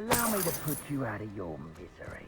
Allow me to put you out of your misery.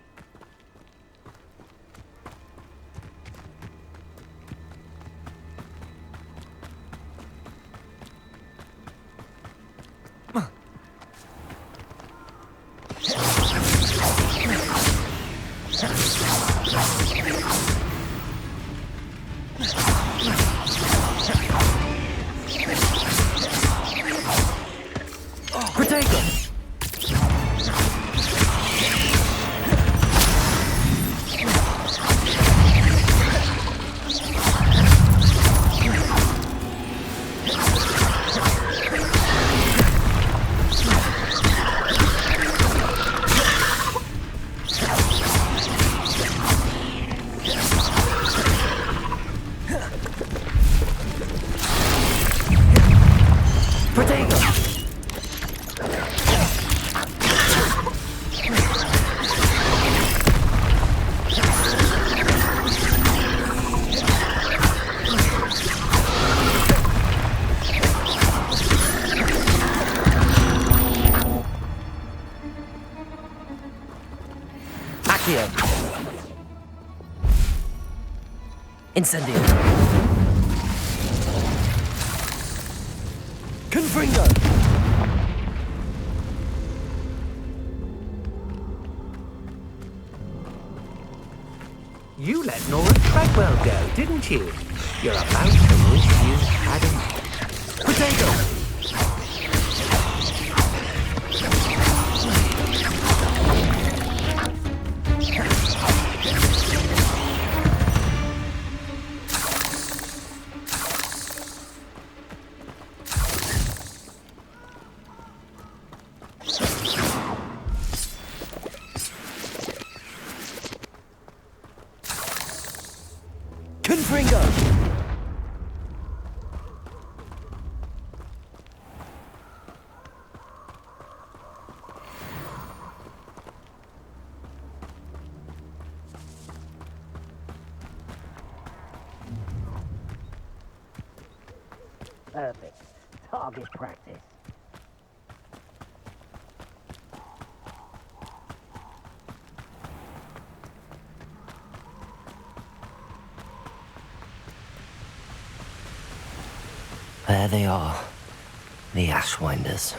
Incendio. Confringo. You let Nora Treadwell go, didn't you? You're about to wish you hadn't. Potato! Confringo. Perfect. Target practice. There they are, the Ashwinders.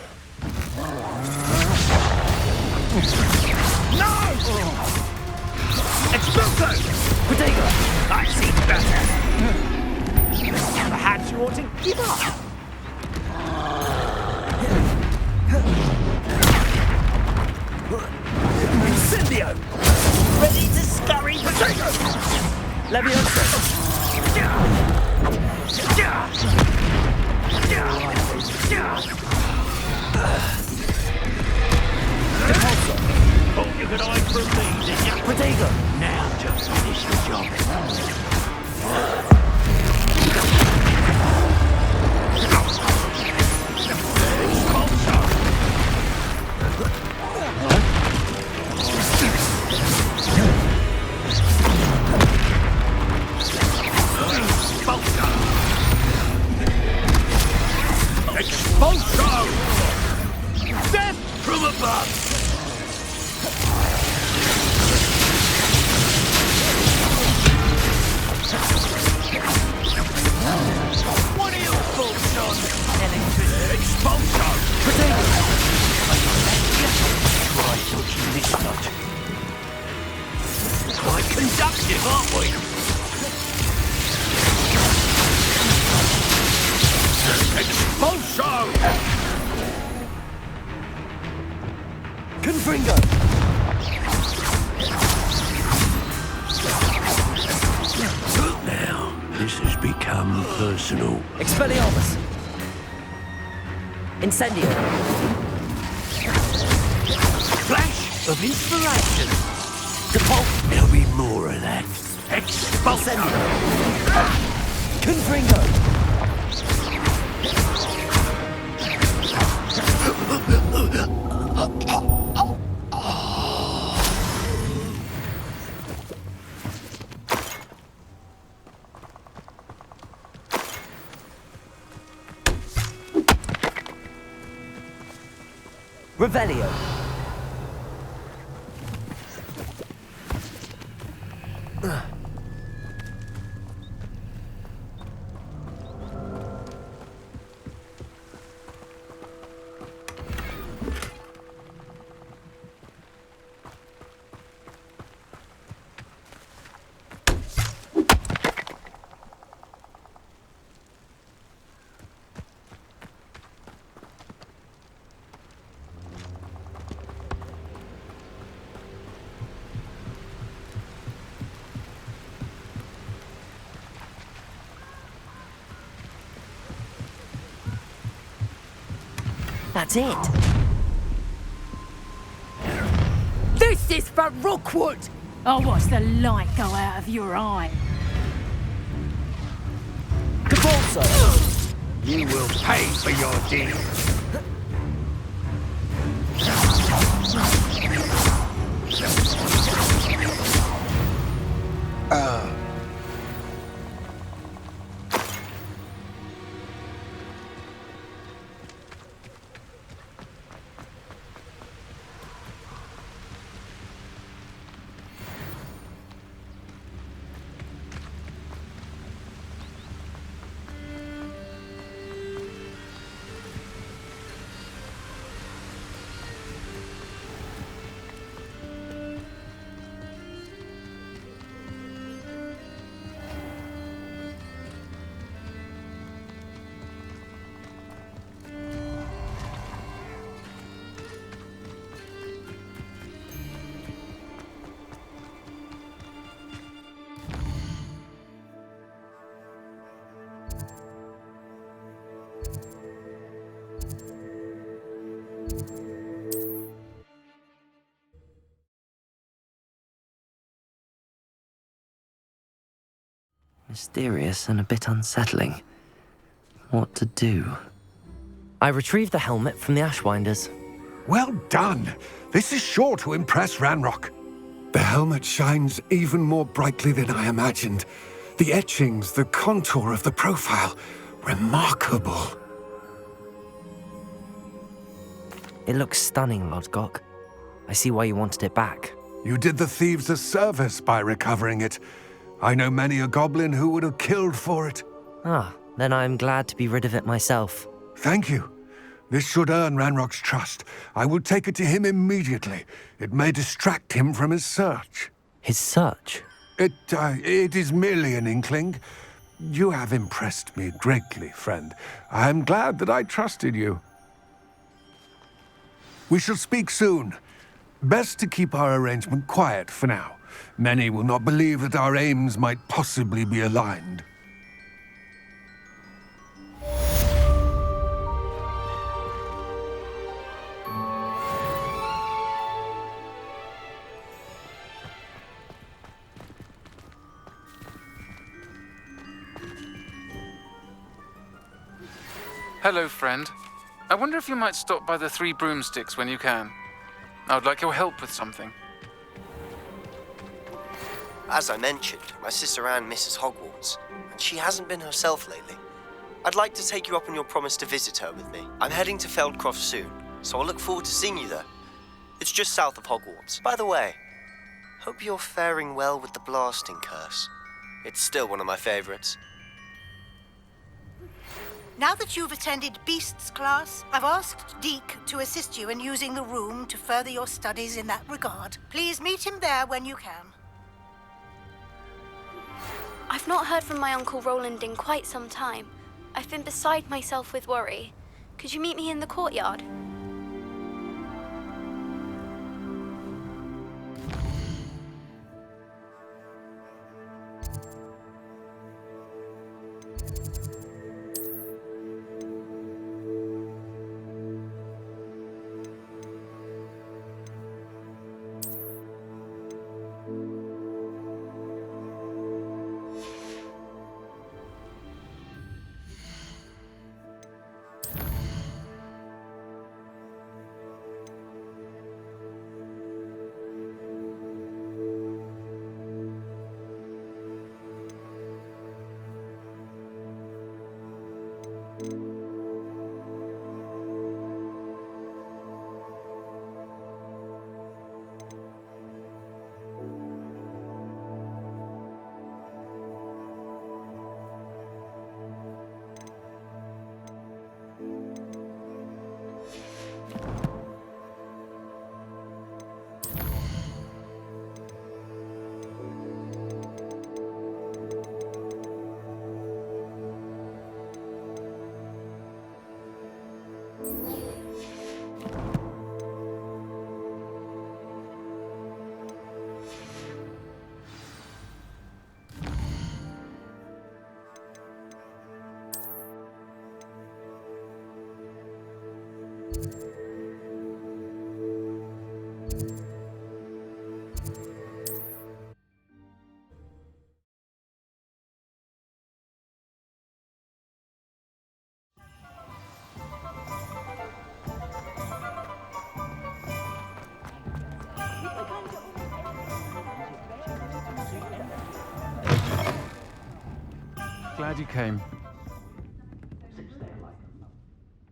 No! Expulso! Potato! That seems better. Perhaps you ought to give up. Incendio! Ready to scurry potato! Leviosa! Thought you could hide from me, did you? Potato! Now just finish the job. Expulso! Death from above! What are your thoughts on electricity? Expulso! Potato! Try dodging this nut. Quite conductive, aren't we? Expulso! Confringo! Now, this has become personal. Expelliarmus! Incendio! Flash of inspiration. Depulse! There'll be more of that. Expulso! Confringo! Revelio. That's it. This is for Rookwood! I'll watch the light go out of your eye. Capalso! You will pay for your deeds. Mysterious and a bit unsettling. What to do? I retrieved the helmet from the Ashwinders. Well done. This is sure to impress Ranrock. The helmet shines even more brightly than I imagined. The etchings, the contour of the profile, remarkable. It looks stunning, Lodgok. I see why you wanted it back. You did the thieves a service by recovering it. I know many a goblin who would have killed for it. Ah, then I'm glad to be rid of it myself. Thank you. This should earn Ranrock's trust. I will take it to him immediately. It may distract him from his search. His search? It is merely an inkling. You have impressed me greatly, friend. I am glad that I trusted you. We shall speak soon. Best to keep our arrangement quiet for now. Many will not believe that our aims might possibly be aligned. Hello, friend. I wonder if you might stop by the Three Broomsticks when you can. I would like your help with something. As I mentioned, my sister Anne misses Hogwarts, and she hasn't been herself lately. I'd like to take you up on your promise to visit her with me. I'm heading to Feldcroft soon, so I'll look forward to seeing you there. It's just south of Hogwarts. By the way, hope you're faring well with the blasting curse. It's still one of my favorites. Now that you've attended Beasts class, I've asked Deke to assist you in using the room to further your studies in that regard. Please meet him there when you can. I've not heard from my Uncle Roland in quite some time. I've been beside myself with worry. Could you meet me in the courtyard? Glad you came.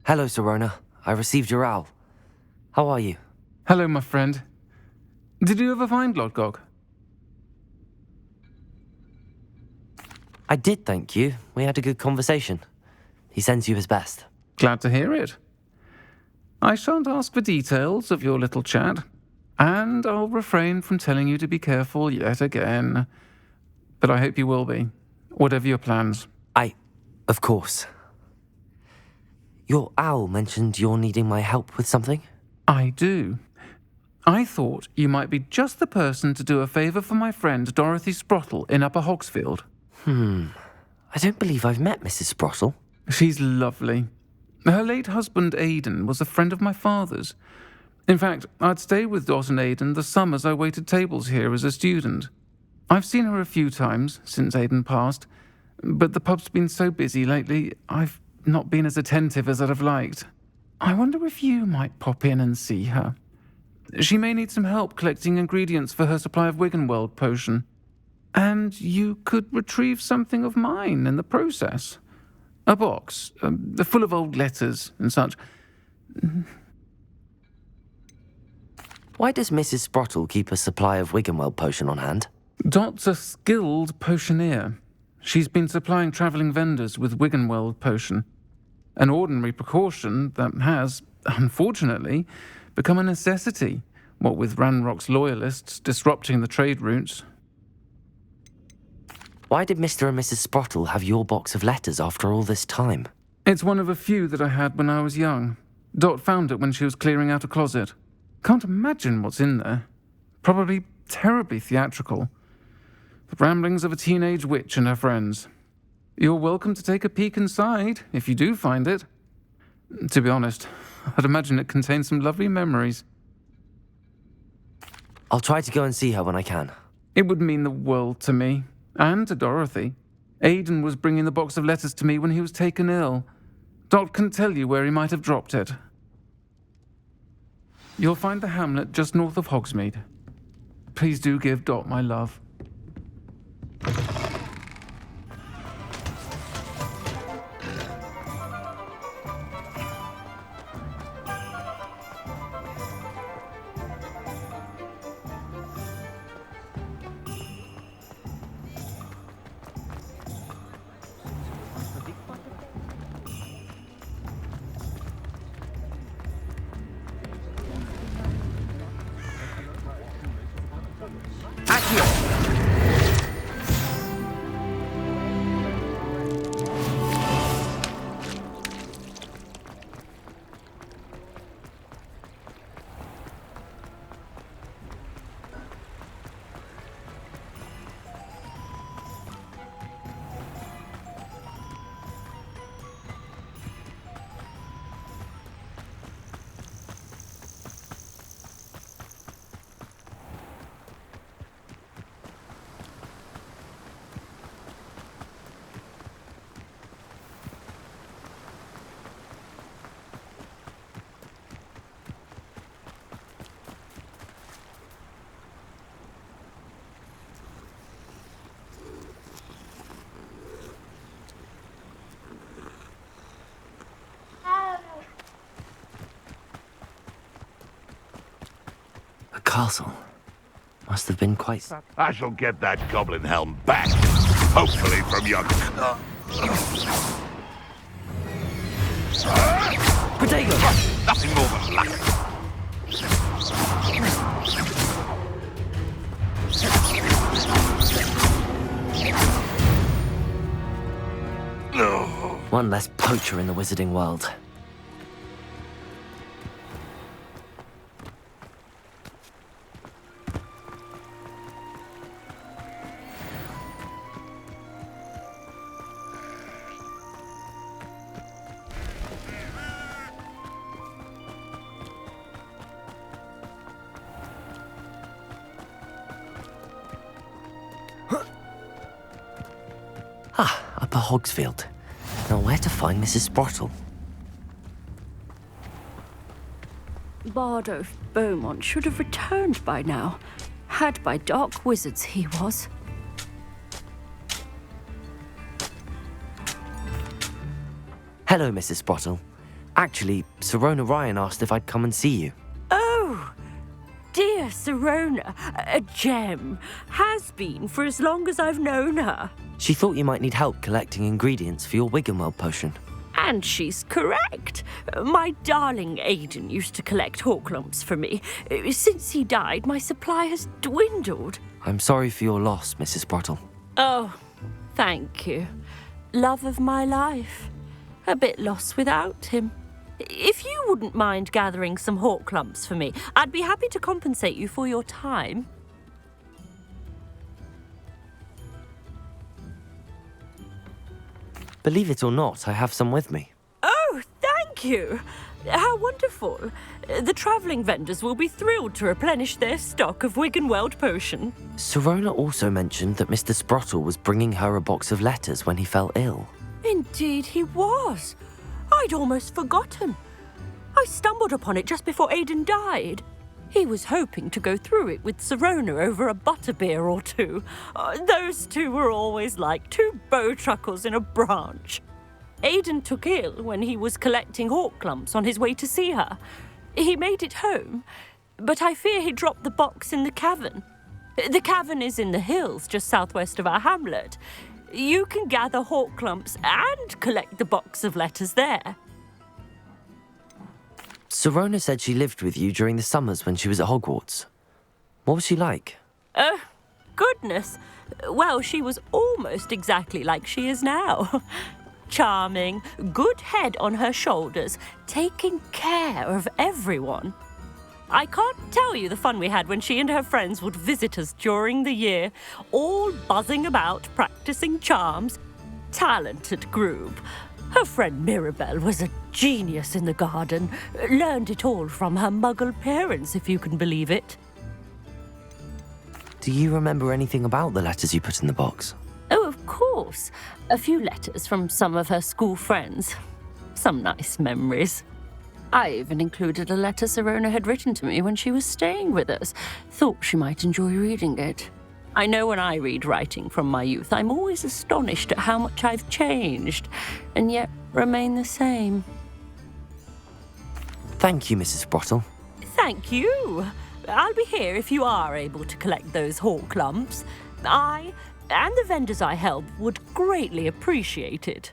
Hello, Serona. I received your owl. How are you? Hello, my friend. Did you ever find Lodgok? I did, thank you. We had a good conversation. He sends you his best. Glad to hear it. I shan't ask for details of your little chat, and I'll refrain from telling you to be careful yet again. But I hope you will be, whatever your plans. Of course. Your owl mentioned you're needing my help with something? I do. I thought you might be just the person to do a favour for my friend Dorothy Sprottle in Upper Hogsfield. I don't believe I've met Mrs. Sprottle. She's lovely. Her late husband Aidan was a friend of my father's. In fact, I'd stay with Dot and Aidan the summers I waited tables here as a student. I've seen her a few times since Aidan passed, but the pub's been so busy lately, I've not been as attentive as I'd have liked. I wonder if you might pop in and see her. She may need some help collecting ingredients for her supply of Wiggenweld potion. And you could retrieve something of mine in the process. A box, full of old letters and such. Why does Mrs. Sprottle keep a supply of Wiggenweld potion on hand? Dot's a skilled potioneer. She's been supplying travelling vendors with Wiggenweld potion. An ordinary precaution that has, unfortunately, become a necessity, what with Ranrock's loyalists disrupting the trade routes. Why did Mr. and Mrs. Sprottle have your box of letters after all this time? It's one of a few that I had when I was young. Dot found it when she was clearing out a closet. Can't imagine what's in there. Probably terribly theatrical. The ramblings of a teenage witch and her friends. You're welcome to take a peek inside, if you do find it. To be honest, I'd imagine it contains some lovely memories. I'll try to go and see her when I can. It would mean the world to me, and to Dorothy. Aidan was bringing the box of letters to me when he was taken ill. Dot can tell you where he might have dropped it. You'll find the hamlet just north of Hogsmeade. Please do give Dot my love. Castle. Must have been quite... I shall get that goblin helm back. Hopefully from your... Potato! Nothing more than luck. One less poacher in the wizarding world. Upper Hogsfield. Now, where to find Mrs. Sprottle? Bardo Beaumont should have returned by now. Had by dark wizards, he was. Hello, Mrs. Sprottle. Actually, Sirona Ryan asked if I'd come and see you. Oh, dear Sirona, a gem. Has been for as long as I've known her. She thought you might need help collecting ingredients for your Wiggenweld potion. And she's correct. My darling Aidan used to collect Horklumps for me. Since he died, my supply has dwindled. I'm sorry for your loss, Mrs. Sprottle. Oh, thank you. Love of my life. A bit lost without him. If you wouldn't mind gathering some Horklumps for me, I'd be happy to compensate you for your time. Believe it or not, I have some with me. Oh, thank you. How wonderful. The travelling vendors will be thrilled to replenish their stock of Wiggenweld potion. Sirona also mentioned that Mr. Sprottle was bringing her a box of letters when he fell ill. Indeed he was. I'd almost forgotten. I stumbled upon it just before Aidan died. He was hoping to go through it with Sirona over a butterbeer or two. Those two were always like two bowtruckles in a branch. Aidan took ill when he was collecting Horklumps on his way to see her. He made it home, but I fear he dropped the box in the cavern. The cavern is in the hills just southwest of our hamlet. You can gather Horklumps and collect the box of letters there. Sirona said she lived with you during the summers when she was at Hogwarts. What was she like? Goodness. Well, she was almost exactly like she is now. Charming, good head on her shoulders, taking care of everyone. I can't tell you the fun we had when she and her friends would visit us during the year, all buzzing about, practicing charms. Talented group. Her friend Mirabelle was a genius in the garden. Learned it all from her muggle parents, if you can believe it. Do you remember anything about the letters you put in the box? Oh, of course. A few letters from some of her school friends. Some nice memories. I even included a letter Sirona had written to me when she was staying with us. Thought she might enjoy reading it. I know when I read writing from my youth, I'm always astonished at how much I've changed, and yet remain the same. Thank you, Mrs. Sprottle. Thank you. I'll be here if you are able to collect those Horklumps. I and the vendors I help would greatly appreciate it.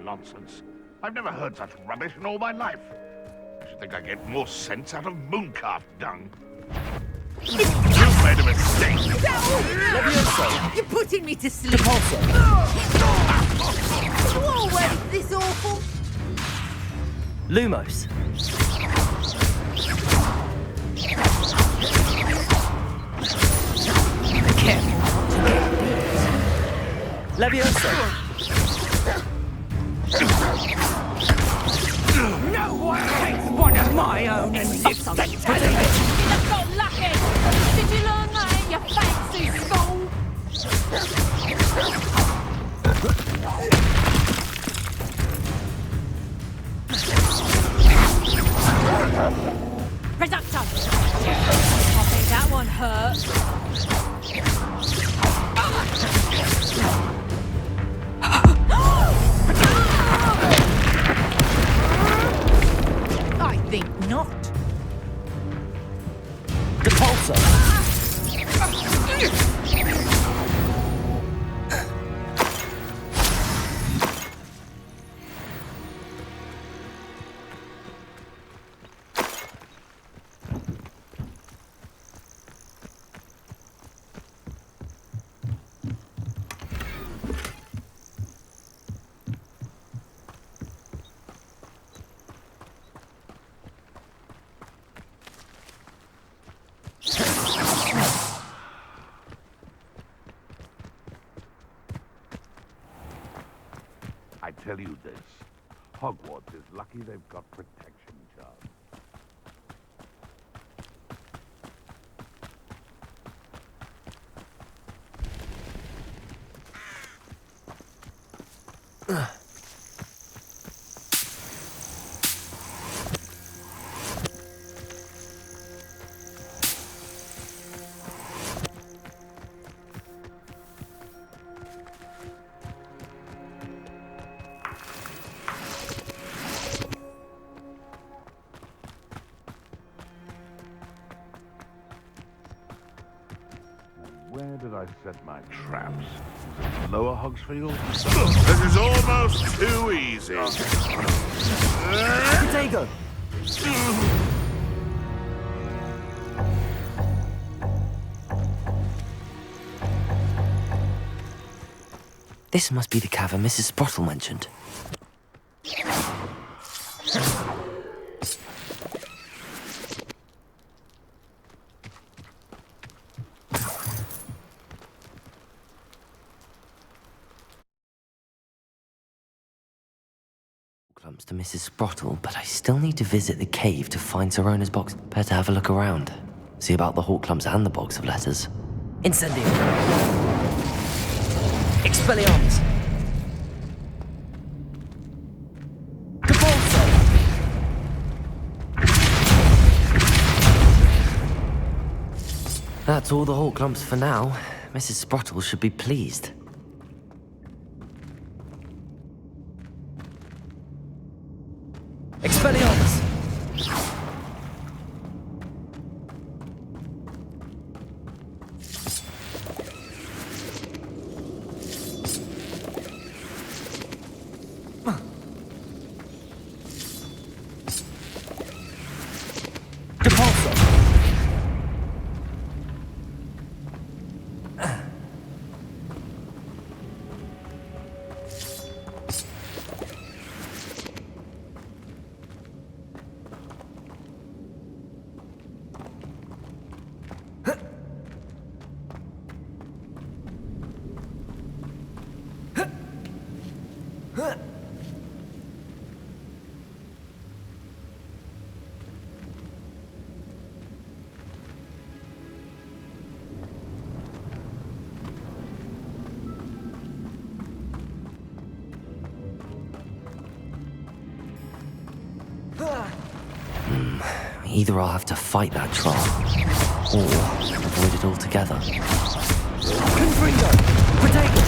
Nonsense. I've never heard such rubbish in all my life. I should think I get more sense out of mooncalf dung. You've made a mistake. You're putting me to sleep. You always this awful? Lumos. Careful. Levioso. No one takes one of my own and lives on it. You've got lucky. Did you learn that in your fancy school? Reductor. I think that one hurt. I think not. Depulso. tell you this. Hogwarts is lucky they've got protection charms. Where did I set my traps? Is it lower Hogsfield? This is almost too easy. Potato! This must be the cavern Mrs. Sprottle mentioned. Clumps to Mrs. Sprottle, but I still need to visit the cave to find Sirona's box. Better have a look around. See about the Hawk Clumps and the box of letters. Incendio! Expelliarmus! Capulso! That's all the Hawk Clumps for now. Mrs. Sprottle should be pleased. Expelliarmus! Capulso! Either I'll have to fight that troll, or avoid it altogether. Confringo! Potato!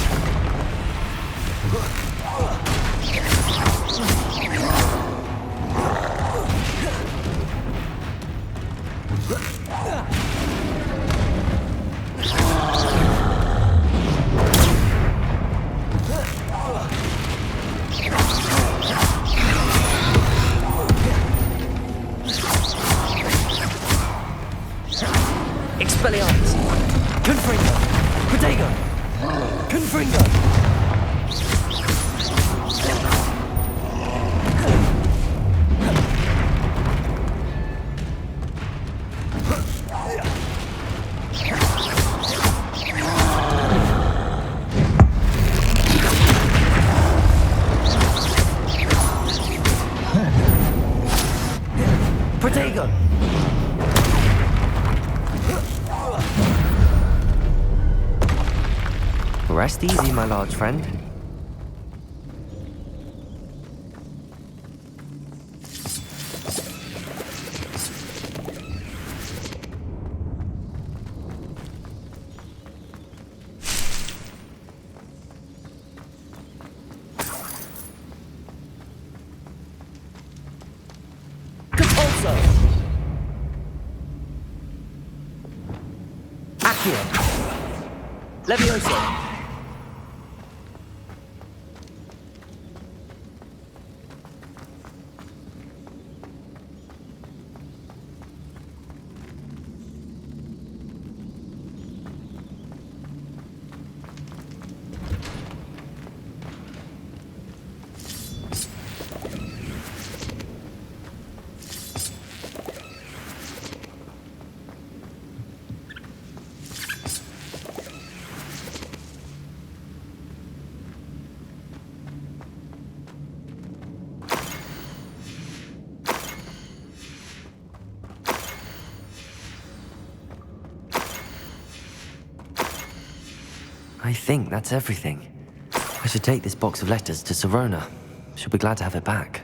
Expelliarmus! Confringo! Potato! Confringo! Potato! Rest easy, my large friend. Capulso! Accio! Levioso! I think that's everything. I should take this box of letters to Sirona. She'll be glad to have it back.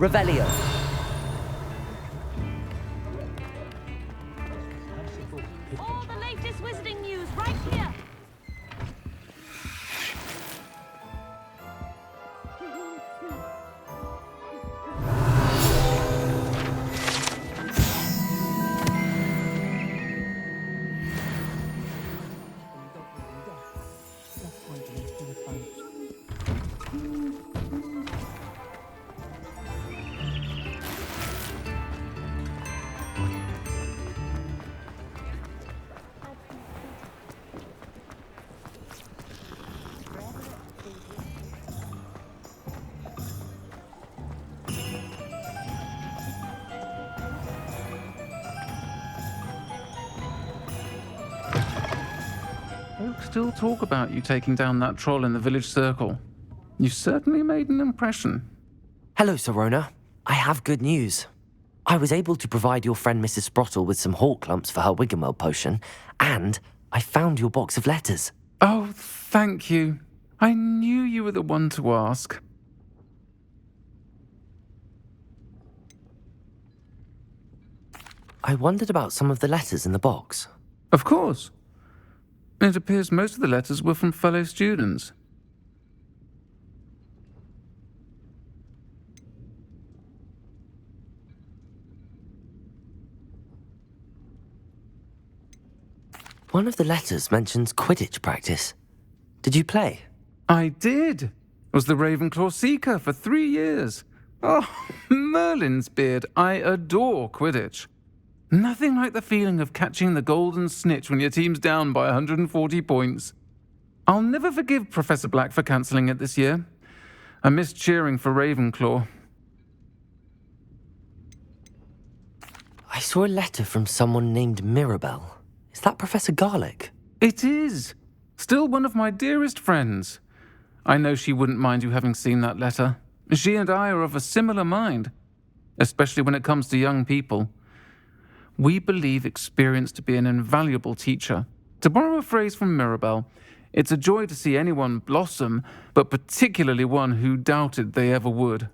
Revelio. All the latest wizarding news right here. Folk still talk about you taking down that troll in the village circle. You certainly made an impression. Hello, Sirona. I have good news. I was able to provide your friend Mrs. Sprottle with some hawk lumps for her Wiggenweld potion, and I found your box of letters. Oh, thank you. I knew you were the one to ask. I wondered about some of the letters in the box. Of course. It appears most of the letters were from fellow students. One of the letters mentions Quidditch practice. Did you play? I did. Was the Ravenclaw Seeker for 3 years. Oh, Merlin's beard. I adore Quidditch. Nothing like the feeling of catching the golden snitch when your team's down by 140 points. I'll never forgive Professor Black for cancelling it this year. I missed cheering for Ravenclaw. I saw a letter from someone named Mirabelle. Is that Professor Garlick? It is. Still one of my dearest friends. I know she wouldn't mind you having seen that letter. She and I are of a similar mind, especially when it comes to young people. We believe experience to be an invaluable teacher. To borrow a phrase from Mirabelle, it's a joy to see anyone blossom, but particularly one who doubted they ever would.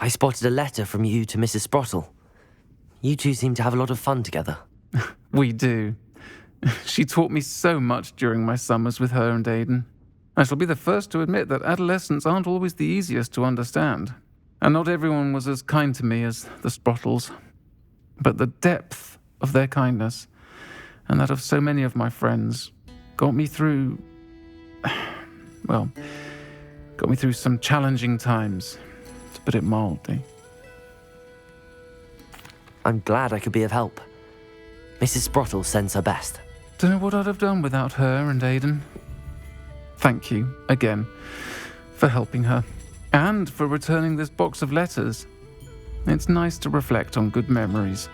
I spotted a letter from you to Mrs. Sprottle. You two seem to have a lot of fun together. We do. She taught me so much during my summers with her and Aidan. I shall be the first to admit that adolescents aren't always the easiest to understand. And not everyone was as kind to me as the Sprottles. But the depth of their kindness, and that of so many of my friends, got me through some challenging times, to put it mildly. I'm glad I could be of help. Mrs. Sprottle sends her best. Don't know what I'd have done without her and Aidan. Thank you, again, for helping her, and for returning this box of letters. It's nice to reflect on good memories.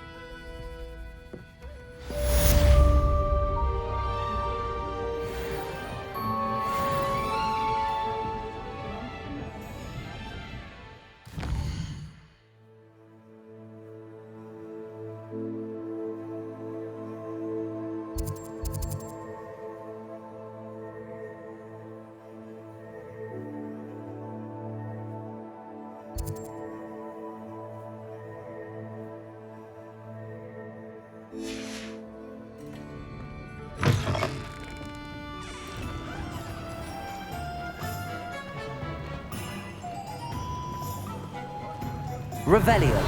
Revelio.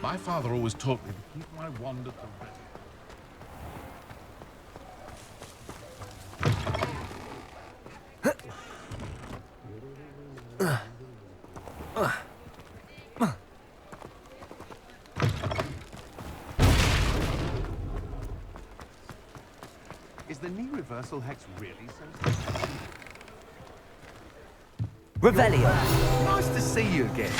My father always taught me to keep my wand at the ready. Is the knee reversal hex really so? Revelio. Nice to see you again.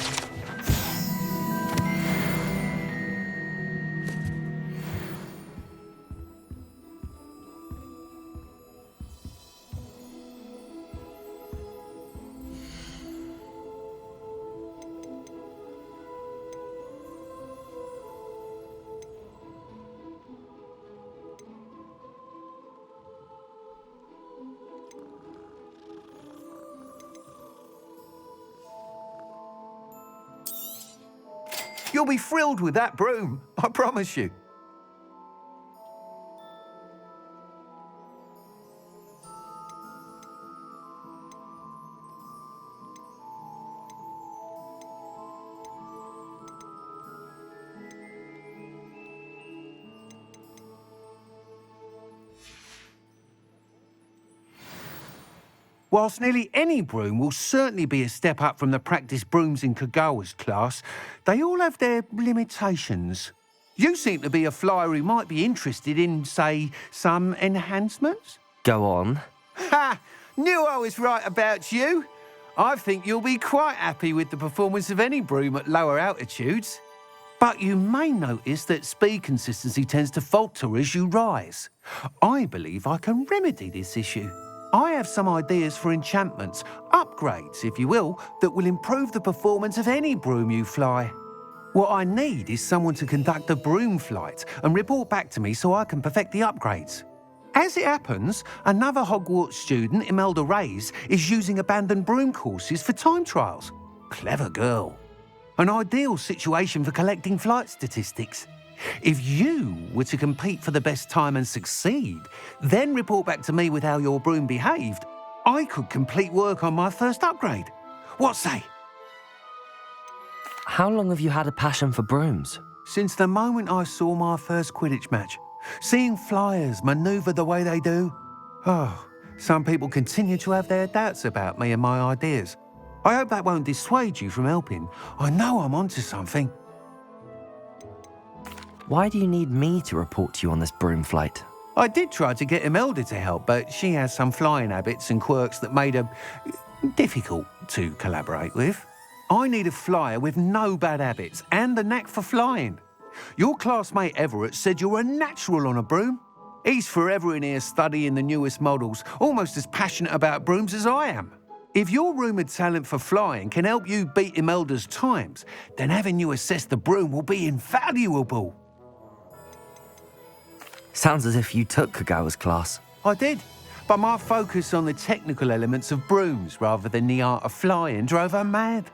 You'll be thrilled with that broom, I promise you. Whilst nearly any broom will certainly be a step up from the practice brooms in Kagawa's class, they all have their limitations. You seem to be a flyer who might be interested in, say, some enhancements? Go on. Ha! Knew I was right about you. I think you'll be quite happy with the performance of any broom at lower altitudes. But you may notice that speed consistency tends to falter as you rise. I believe I can remedy this issue. I have some ideas for enchantments, upgrades, if you will, that will improve the performance of any broom you fly. What I need is someone to conduct a broom flight and report back to me so I can perfect the upgrades. As it happens, another Hogwarts student, Imelda Reyes, is using abandoned broom courses for time trials. Clever girl. An ideal situation for collecting flight statistics. If you were to compete for the best time and succeed, then report back to me with how your broom behaved, I could complete work on my first upgrade. What say? How long have you had a passion for brooms? Since the moment I saw my first Quidditch match. Seeing flyers manoeuvre the way they do. Oh, some people continue to have their doubts about me and my ideas. I hope that won't dissuade you from helping. I know I'm onto something. Why do you need me to report to you on this broom flight? I did try to get Imelda to help, but she has some flying habits and quirks that made her difficult to collaborate with. I need a flyer with no bad habits and the knack for flying. Your classmate Everett said you're a natural on a broom. He's forever in here studying the newest models, almost as passionate about brooms as I am. If your rumoured talent for flying can help you beat Imelda's times, then having you assess the broom will be invaluable. Sounds as if you took Kagawa's class. I did, but my focus on the technical elements of brooms rather than the art of flying drove her mad.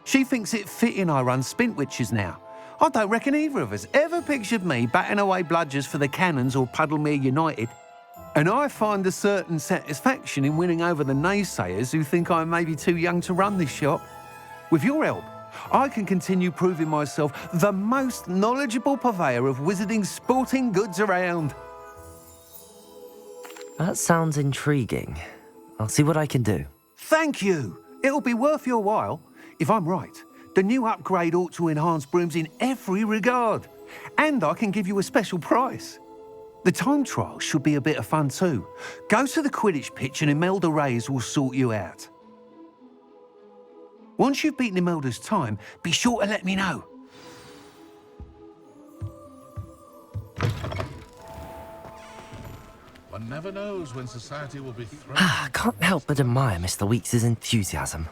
She thinks it fitting I run Spintwitches now. I don't reckon either of us ever pictured me batting away bludgers for the Cannons or Puddlemere United. And I find a certain satisfaction in winning over the naysayers who think I may be too young to run this shop. With your help, I can continue proving myself the most knowledgeable purveyor of wizarding sporting goods around. That sounds intriguing. I'll see what I can do. Thank you. It'll be worth your while. If I'm right, the new upgrade ought to enhance brooms in every regard. And I can give you a special price. The time trial should be a bit of fun too. Go to the Quidditch pitch and Imelda Reyes will sort you out. Once you've beaten Imelda's time, be sure to let me know. One never knows when society will be thrown. I can't help but admire Mr. Weeks' enthusiasm.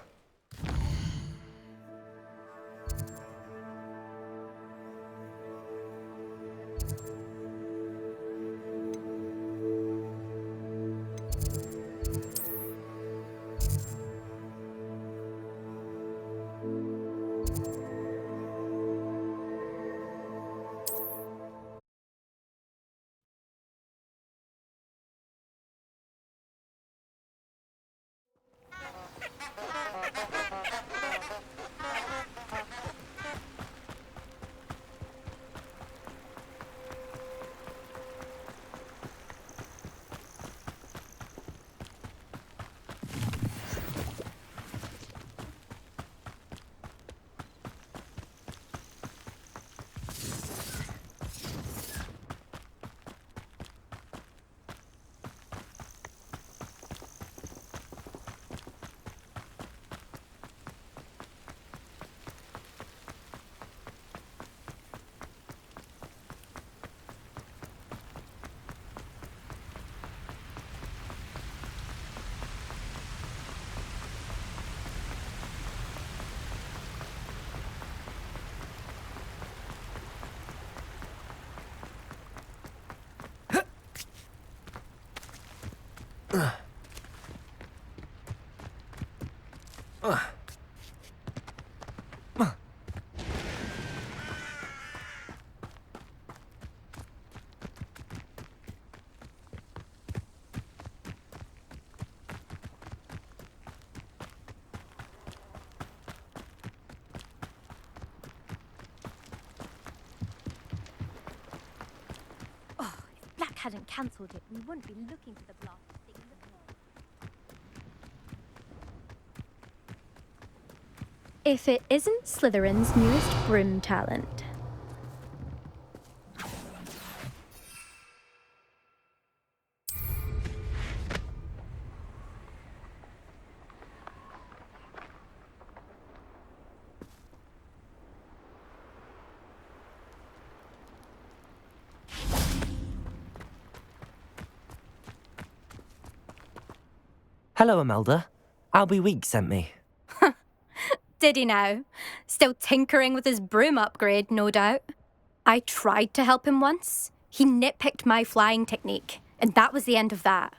Hadn't cancelled it, we wouldn't be looking for the blasted thing in the car. If it isn't Slytherin's newest broom talent. Hello, Imelda. Albie Weeks sent me. Did he now? Still tinkering with his broom upgrade, no doubt. I tried to help him once. He nitpicked my flying technique, and that was the end of that.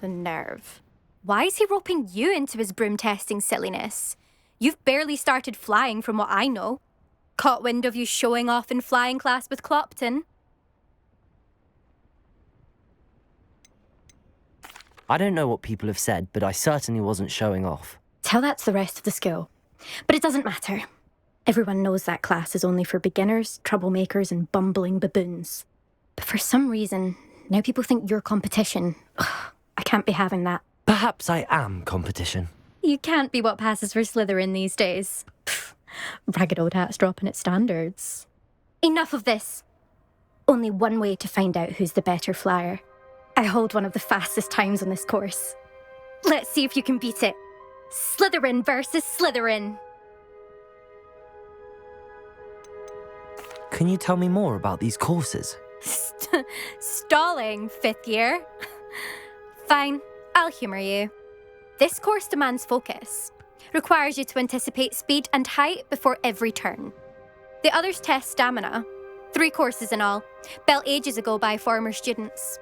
The nerve. Why is he roping you into his broom testing silliness? You've barely started flying from what I know. Caught wind of you showing off in flying class with Clopton. I don't know what people have said, but I certainly wasn't showing off. Tell that to the rest of the school. But it doesn't matter. Everyone knows that class is only for beginners, troublemakers, and bumbling baboons. But for some reason, now people think you're competition. Ugh, I can't be having that. Perhaps I am competition. You can't be what passes for Slytherin these days. Pfft, ragged old hat's dropping its standards. Enough of this. Only one way to find out who's the better flyer. I hold one of the fastest times on this course. Let's see if you can beat it. Slytherin versus Slytherin. Can you tell me more about these courses? Stalling, fifth year. Fine, I'll humour you. This course demands focus. Requires you to anticipate speed and height before every turn. The others test stamina. 3 courses in all, built ages ago by former students.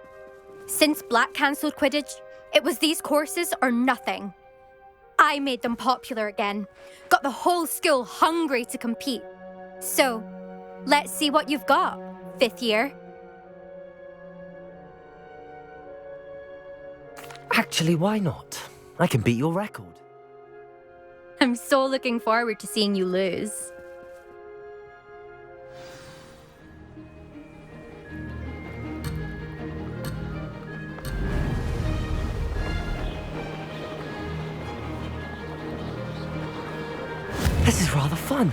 Since Black cancelled Quidditch, it was these courses or nothing. I made them popular again. Got the whole school hungry to compete. So, let's see what you've got, fifth year. Actually, why not? I can beat your record. I'm so looking forward to seeing you lose. This is rather fun.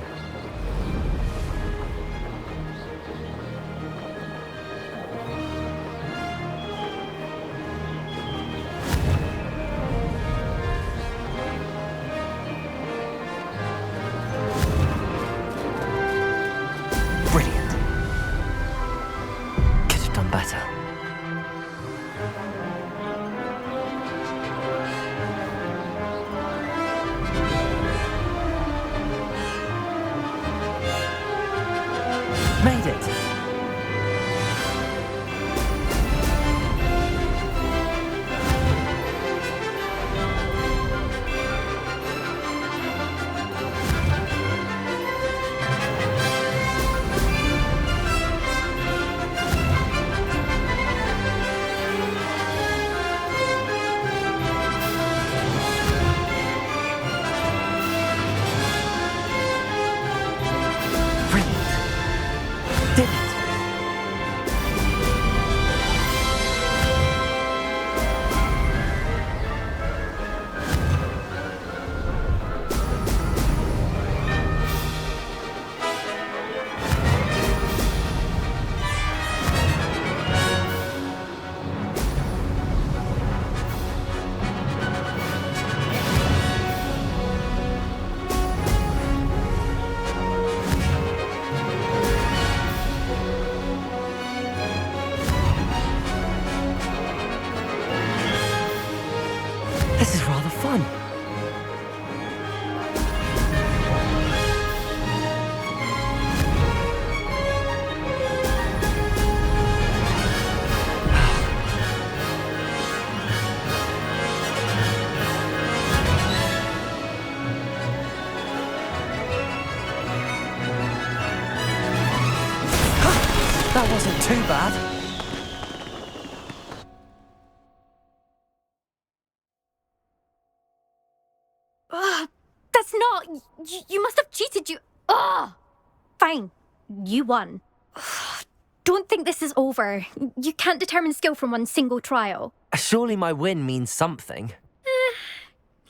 Brilliant. Could have done better. Made it! Did it! This is rather fun. That wasn't too bad. That's not... You must have cheated, you... Ugh! Fine. You won. Don't think this is over. You can't determine skill from one single trial. Surely my win means something.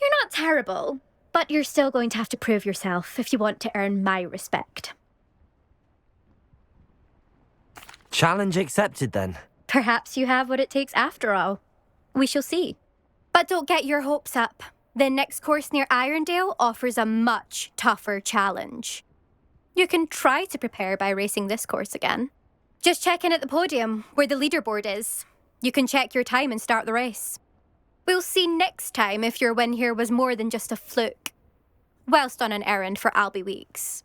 You're not terrible, but you're still going to have to prove yourself if you want to earn my respect. Challenge accepted, then. Perhaps you have what it takes after all. We shall see. But don't get your hopes up. The next course near Irondale offers a much tougher challenge. You can try to prepare by racing this course again. Just check in at the podium, where the leaderboard is. You can check your time and start the race. We'll see next time if your win here was more than just a fluke. Whilst on an errand for Albie Weeks.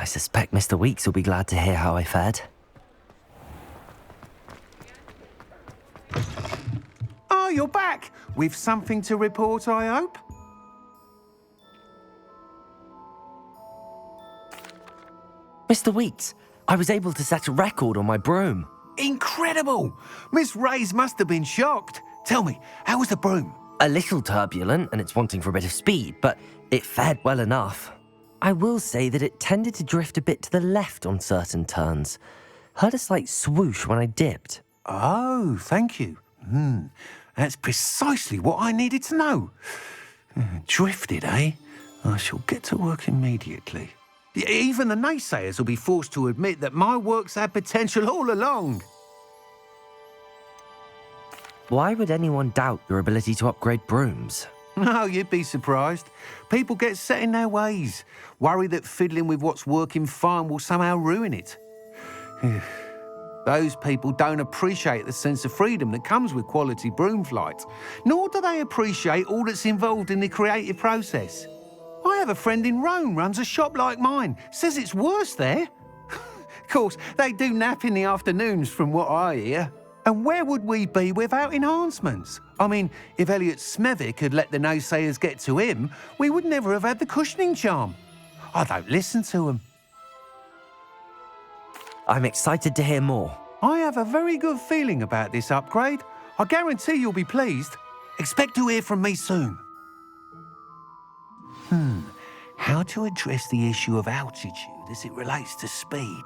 I suspect Mr. Weeks will be glad to hear how I fared. Oh, you're back! With something to report, I hope? Mr. Weeks, I was able to set a record on my broom. Incredible! Miss Reyes must have been shocked. Tell me, how was the broom? A little turbulent and it's wanting for a bit of speed, but it fared well enough. I will say that it tended to drift a bit to the left on certain turns. Heard a slight swoosh when I dipped. Oh, thank you. That's precisely what I needed to know. Drifted, eh? I shall get to work immediately. Even the naysayers will be forced to admit that my work's had potential all along. Why would anyone doubt your ability to upgrade brooms? No, you'd be surprised. People get set in their ways, worry that fiddling with what's working fine will somehow ruin it. Those people don't appreciate the sense of freedom that comes with quality broom flight, nor do they appreciate all that's involved in the creative process. I have a friend in Rome runs a shop like mine, says it's worse there. Of course, they do nap in the afternoons from what I hear. And where would we be without enhancements? I mean, if Elliot Smethwick had let the naysayers get to him, we would never have had the cushioning charm. I don't listen to them. I'm excited to hear more. I have a very good feeling about this upgrade. I guarantee you'll be pleased. Expect to hear from me soon. How to address the issue of altitude as it relates to speed?